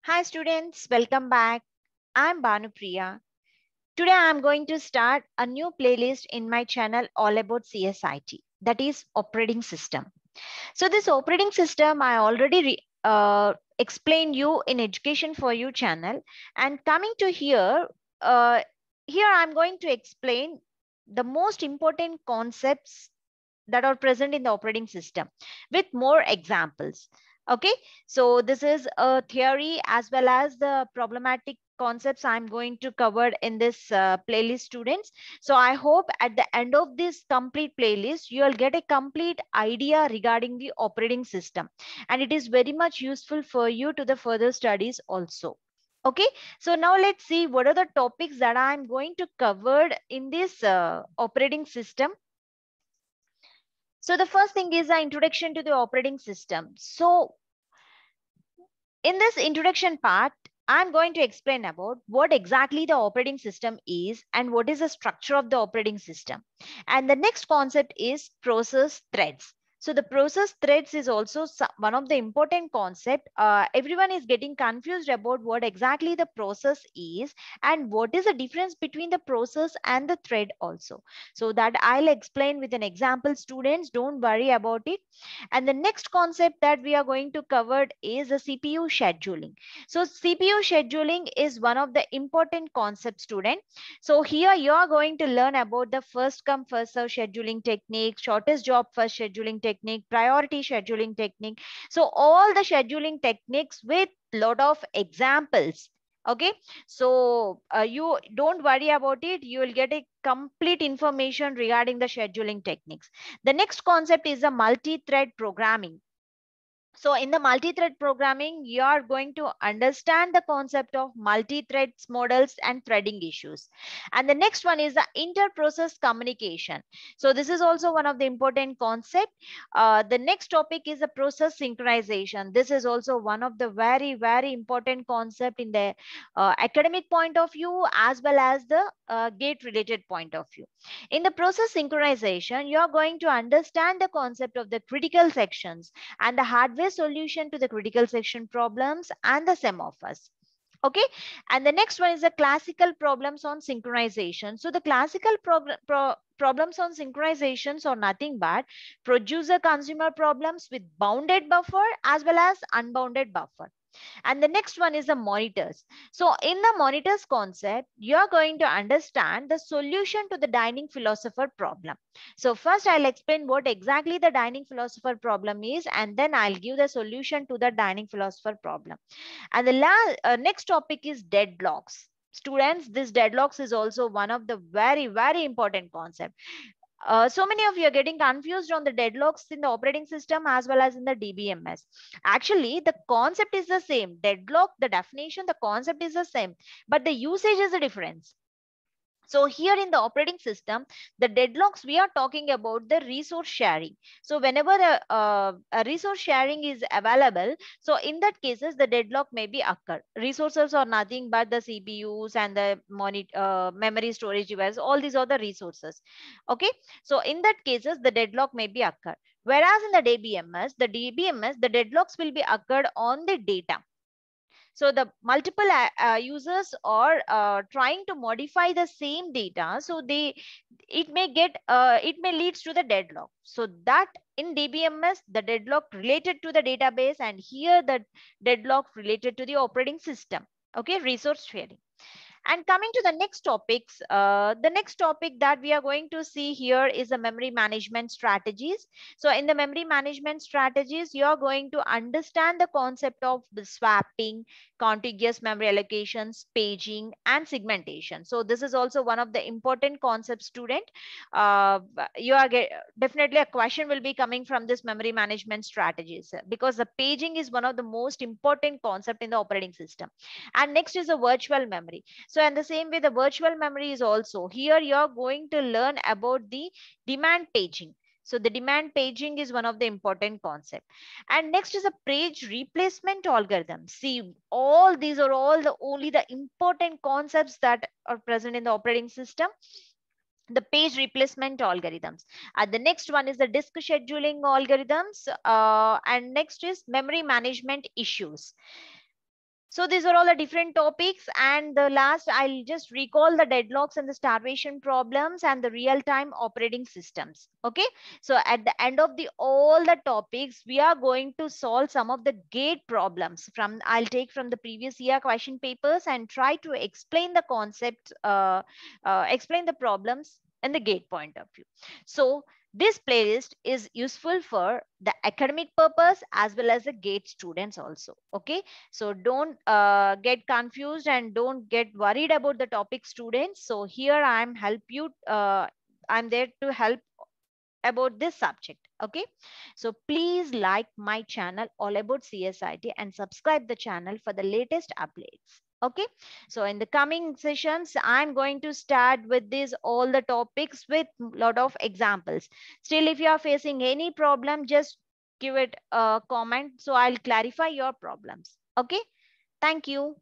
Hi students, welcome back. I'm Bhanupriya. Today I'm going to start a new playlist in my channel all about CSIT, that is operating system. So this operating system I already explained you in Education for You channel, and coming to uh, here I'm going to explain the most important concepts that are present in the operating system with more examples. Okay, so this is a theory as well as the problematic concepts I'm going to cover in this playlist, students. So I hope at the end of this complete playlist, you'll get a complete idea regarding the operating system. And it is very much useful for you to the further studies also. Okay, so now let's see what are the topics that I'm going to cover in this operating system. So the first thing is the introduction to the operating system. So in this introduction part, I'm going to explain about what exactly the operating system is and what is the structure of the operating system. And the next concept is process threads. So the process threads is also one of the important concept. Everyone is getting confused about what exactly the process is and what is the difference between the process and the thread also. So that I'll explain with an example, students, don't worry about it. And the next concept that we are going to cover is the CPU scheduling. So CPU scheduling is one of the important concepts, student. So here you are going to learn about the first come first serve scheduling technique, shortest job first scheduling technique, priority scheduling technique. So all the scheduling techniques with lot of examples. Okay, so you don't worry about it. You will get a complete information regarding the scheduling techniques. The next concept is the multi-thread programming. So in the multi-thread programming, you are going to understand the concept of multi-threads models and threading issues. And the next one is the inter-process communication. So this is also one of the important concept. The next topic is the process synchronization. This is also one of the very, very important concept in the academic point of view as well as the gate related point of view. In the process synchronization, you are going to understand the concept of the critical sections and the hardware solution to the critical section problems and the semaphores. Okay, and the next one is the classical problems on synchronization. So the classical problems on synchronizations are nothing but producer consumer problems with bounded buffer as well as unbounded buffer. And the next one is the monitors. So in the monitors concept, you're going to understand the solution to the dining philosopher problem. So first I'll explain what exactly the dining philosopher problem is, and then I'll give the solution to the dining philosopher problem. And the next topic is deadlocks. Students, this deadlocks is also one of the very, very important concept. So many of you are getting confused on the deadlocks in the operating system as well as in the DBMS. Actually, the concept is the same. Deadlock, the definition, the concept is the same, but the usage is the difference. So here in the operating system, the deadlocks, we are talking about the resource sharing. So whenever a resource sharing is available, so in that cases, the deadlock may be occur. Resources are nothing but the CPUs and the memory storage device. All these are the resources. Okay. So in that cases, the deadlock may be occur. Whereas in the DBMS, the deadlocks will be occurred on the data. So the multiple users are trying to modify the same data. So it may leads to the deadlock. So that in DBMS, the deadlock related to the database, and here the deadlock related to the operating system. Okay, resource sharing. And coming to the next topic that we are going to see here is the memory management strategies. So in the memory management strategies, you are going to understand the concept of the swapping, contiguous memory allocations, paging, and segmentation. So this is also one of the important concepts, student. Uh, you are definitely a question will be coming from this memory management strategies, because the paging is one of the most important concept in the operating system. And next is the virtual memory. So in the same way, the virtual memory is also here. You're going to learn about the demand paging. So the demand paging is one of the important concept. And next is a page replacement algorithm. See, all these are all the only the important concepts that are present in the operating system. The page replacement algorithms. The next one is the disk scheduling algorithms. And next is memory management issues. So these are all the different topics, and the last I'll just recall the deadlocks and the starvation problems and the real-time operating systems. Okay, so at the end of the all the topics, we are going to solve some of the gate problems from, I'll take from the previous year question papers and try to explain the concept, explain the problems in the gate point of view. So this playlist is useful for the academic purpose as well as the gate students also. Okay, so don't get confused and don't get worried about the topic, students. So here I'm there to help about this subject. Okay, so please like my channel all about CSIT and subscribe the channel for the latest updates. Okay, so in the coming sessions, I'm going to start with this all the topics with lot of examples. Still, if you are facing any problem, just give it a comment so I'll clarify your problems. Okay, thank you.